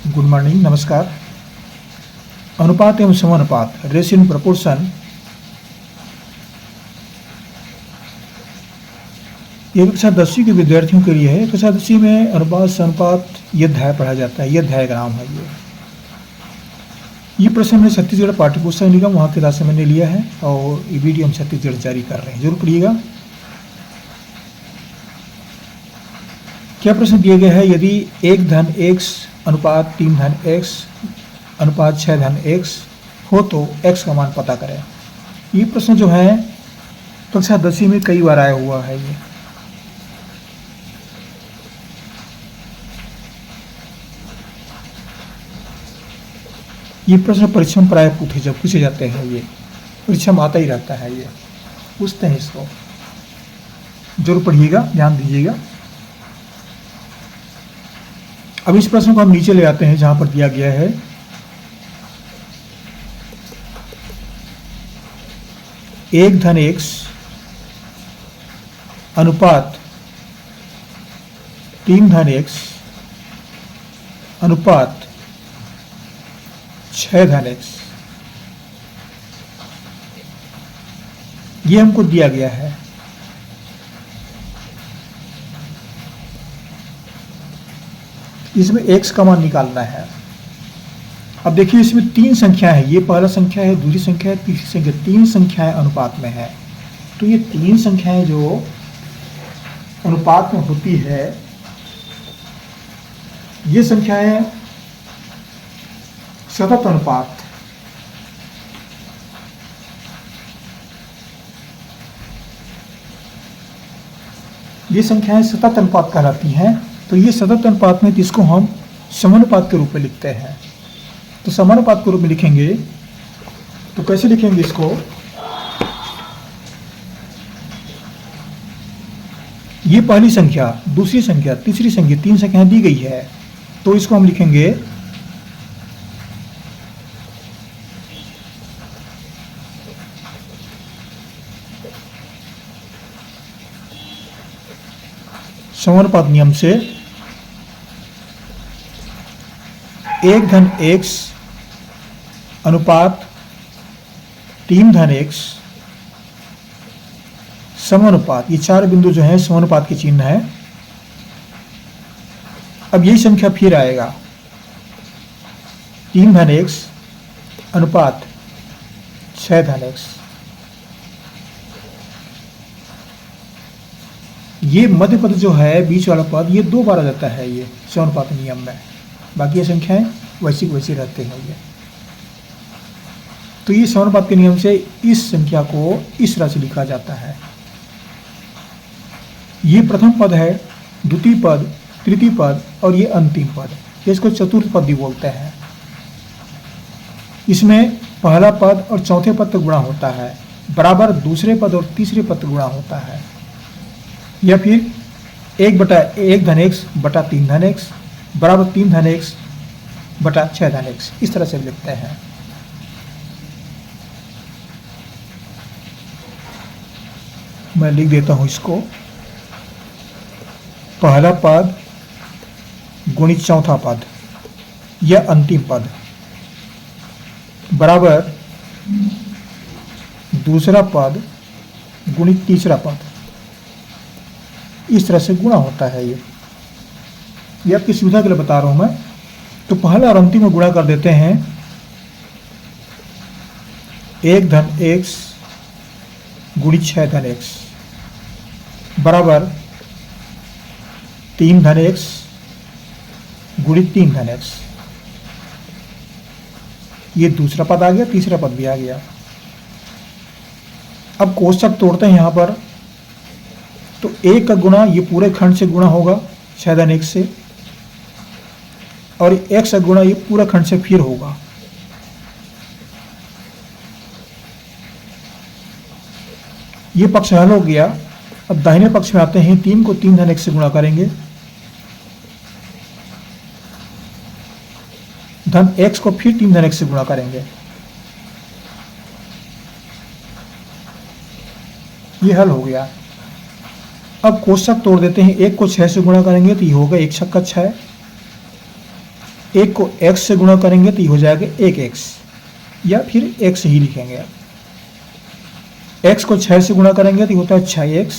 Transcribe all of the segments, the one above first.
Good morning, नमस्कार। अनुपात एवं समानुपात, रेशियो इन प्रपोर्शन, ये कक्षा 10वीं के विद्यार्थियों के लिए है। कक्षा 10वीं में अनुपात समानुपात ये अध्याय पढ़ा जाता है, ये अध्याय का नाम है। ये प्रश्न हमने छत्तीसगढ़ पाठ्य पुस्तक निगम वहाँ के राशि से मैंने लिया है और ये वीडियो हम छत्तीसगढ़ जारी कर रहे हैं, जरूर पढ़िएगा। क्या प्रश्न दिए गए हैं? यदि 1 धन x अनुपात 3 धन x अनुपात 6 धन x हो तो x का मान पता करें। ये प्रश्न जो है कक्षा 10वीं में कई बार आया हुआ है। ये प्रश्न परीक्षा में प्राय पूछे जाते हैं। ये परीक्षा में आता ही रहता है, ये पूछते हैं, इसको जरूर पढ़िएगा, ध्यान दीजिएगा। अब इस प्रश्न को हम नीचे ले आते हैं जहां पर दिया गया है 1 धन x अनुपात 3 धन x अनुपात 6 धन x, ये हमको दिया गया है। इसमें x का मान निकालना है। अब देखिए इसमें 3 संख्या है, ये पहला संख्या है, दूसरी संख्या है, तीसरी संख्या, 3 संख्याएं अनुपात में है। तो ये 3 संख्याएं जो अनुपात में होती है, ये संख्याएं सतत अनुपात, ये संख्याएं सतत अनुपात कहलाती हैं। तो ये सतत अनुपात में, इसको हम समानुपात के रूप में लिखते हैं। तो समानुपात के रूप में लिखेंगे तो कैसे लिखेंगे इसको? ये पहली संख्या, दूसरी संख्या, तीसरी संख्या, 3 संख्याएं दी गई है। तो इसको हम लिखेंगे समानुपात नियम से 1 धन x अनुपात 3 धन x समानुपात, ये 4 बिंदु जो है समानुपात के चिन्ह है। अब यही संख्या फिर आएगा 3 धन x अनुपात 6 धन x, ये मध्य पद जो है, बीच वाला पद, ये 2 बार आ जाता है ये समानुपात नियम में। बाकी ये संख्याएं वैसी वैसी रहते हैं ये। तो ये समानुपात के नियम से इस संख्या को इस तरह से लिखा जाता है। ये प्रथम पद है, द्वितीय पद, तृतीय पद और ये अंतिम पद, इसको चतुर्थ पद भी बोलते हैं। इसमें पहला पद और चौथे पद तक गुणा होता है, बराबर दूसरे पद और तीसरे पद तक गुणा होता है। या फिर 1 धन x बटा 3 धन x बराबर 3 धन x बटा 6 धन x, इस तरह से लिखते हैं। मैं लिख देता हूं इसको, पहला पद गुणित चौथा पद या अंतिम पद बराबर दूसरा पद गुणित तीसरा पद, इस तरह से गुणा होता है। ये आपकी सुविधा के लिए बता रहा हूं मैं। तो पहला और अंतिम में गुणा कर देते हैं। 1 धन x गुणित 6 धन x बराबर 3 धन x गुणित 3 धन x, ये दूसरा पद आ गया, तीसरा पद भी आ गया। अब कोष्टक तोड़ते हैं यहां पर। तो 1 का गुणा ये पूरे खंड से गुणा होगा 6 धन x से, और x का गुणा ये पूरा खंड से फिर होगा। ये पक्ष हल हो गया। अब दाहिने पक्ष में आते हैं, 3 को 3 धन x से गुणा करेंगे, धन x को फिर 3 धन x से गुणा करेंगे, ये हल हो गया। अब कोष्टक तोड़ देते हैं, 1 को 6 से गुणा करेंगे तो ये होगा 1 छक्का 6, एक को x से गुणा करेंगे तो ये हो जाएगा 1x, या फिर x ही लिखेंगे आप। x को 6 से गुणा करेंगे तो ये होता है 6x,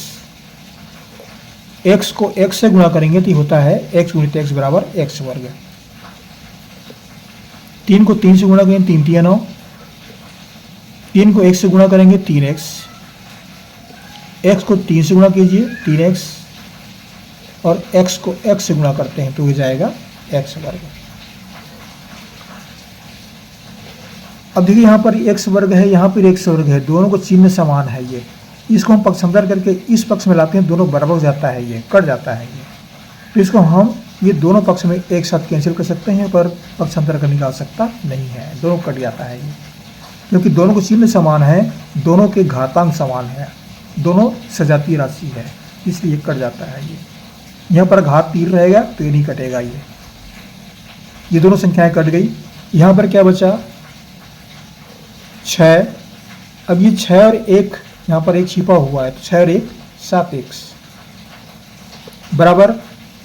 x को x से गुणा करेंगे तो ये होता है x गुणित x बराबर x वर्ग। 3 को 3 से गुणा करेंगे 3 3 9, 3 को 1 से गुणा करेंगे 3x, x को 3 से गुणा कीजिए 3x, और x को x से गुणा करते हैं तो हो जाएगा x वर्ग। अब देखिए यहाँ पर x वर्ग है, यहाँ पर x वर्ग है, दोनों को चिन्ह समान है। ये इसको हम पक्षांतर करके इस पक्ष में लाते हैं, दोनों बराबर हो जाता है, ये कट जाता है ये। तो इसको हम ये दोनों पक्ष में एक साथ कैंसिल कर सकते हैं, पर पक्षांतर करने की आवश्यकता नहीं है, दोनों कट जाता है ये, क्योंकि दोनों को चिन्ह समान है, दोनों के घातांक समान है, दोनों सजातीय राशि है, इसलिए कट जाता है ये। यहाँ पर घात 3 रहेगा तो ये नहीं कटेगा ये दोनों संख्याएं कट गई। यहाँ पर क्या बचा 6। अब ये 6 और 1 यहाँ पर 1 छिपा हुआ है, तो 6 और 1 7x बराबर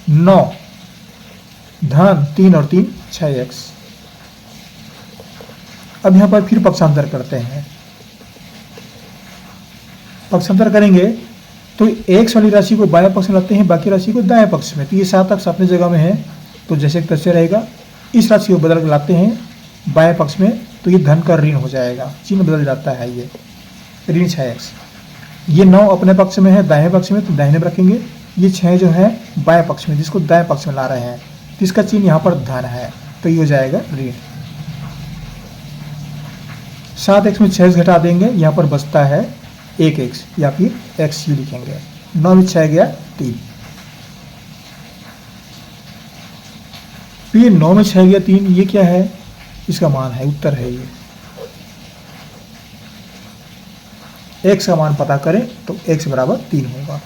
9, धन 3 और 3 6x। अब यहाँ पर फिर पक्षांतर करते हैं, पक्षांतर करेंगे तो x वाली राशि को बाएं पक्ष में लाते हैं, बाकी राशि को दाएं पक्ष में। तो ये 7x अपनी जगह में है तो जैसे तैसे रहेगा। इस राशि को बदल कर लाते हैं बाएं पक्ष में, तो ये धन का ऋण हो जाएगा, चिन्ह बदल जाता है, ये ऋण 6x। ये 9 अपने पक्ष में है, दाहिने पक्ष में, तो दाहिने में रखेंगे। ये 6 जो है बाएं पक्ष में, जिसको दाएं पक्ष में ला रहे हैं, तो इसका चिन्ह यहाँ पर धन है, तो ये हो जाएगा ऋण। 7x में 6 घटा देंगे, यहाँ पर बचता है 1x, या फिर x ही लिखेंगे। 9 में 6 गया 3, फिर 9 में 6 गया 3, ये क्या है, इसका मान है, उत्तर है ये। x का मान पता करें तो x बराबर 3 होगा।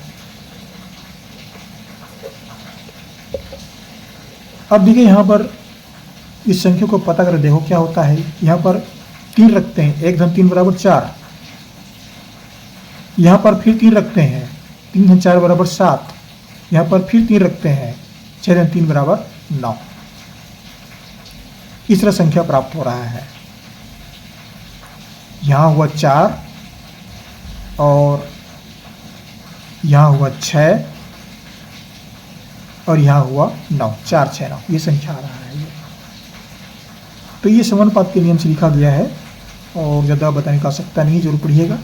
अब देखिए यहाँ पर इस संख्या को पता करें, देखो क्या होता है। यहाँ पर 3 रखते हैं, 1 धन 3 बराबर 4। यहाँ पर फिर 3 रखते हैं, 3 धन 4 बराबर 7। यहाँ पर फिर 3 रखते हैं, 6 धन 3 बराबर 9। इस तरह संख्या प्राप्त हो रहा है। यहाँ हुआ 4 और यहाँ हुआ 6 और यहाँ हुआ 9, 4 6 9, ये संख्या आ रहा है ये। तो ये समानुपात के नियम से लिखा गया है और ज़्यादा बताने की आवश्यकता नहीं, जरूर पढ़िएगा।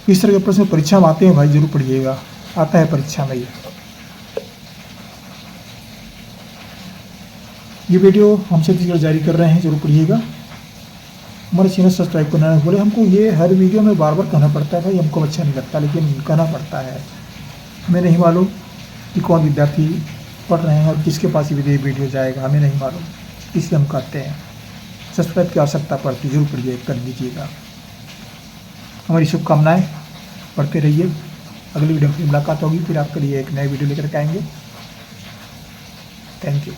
इस तरह के प्रश्न परीक्षा में आते हैं भाई, जरूर पढ़िएगा, आता है परीक्षा में ये वीडियो हमसे जारी कर रहे हैं, जरूर पढ़िएगा। हमारे चैनल सब्सक्राइब करना है। बोले हमको ये हर वीडियो में बार बार कहना पड़ता है भाई, हमको अच्छा नहीं लगता, लेकिन कहना पड़ता है। हमें नहीं मालूम कि कौन विद्यार्थी पढ़ रहे हैं और किसके पास ये वीडियो जाएगा, हमें नहीं मालूम, इसलिए हम कहते हैं सब्सक्राइब की आवश्यकता पड़ती, जरूर पढ़िए, कर लीजिएगा। हमारी शुभकामनाएं, पढ़ते रहिए। अगली वीडियो में मुलाकात होगी, फिर आपके लिए एक नए वीडियो लेकर के आएंगे। Thank you.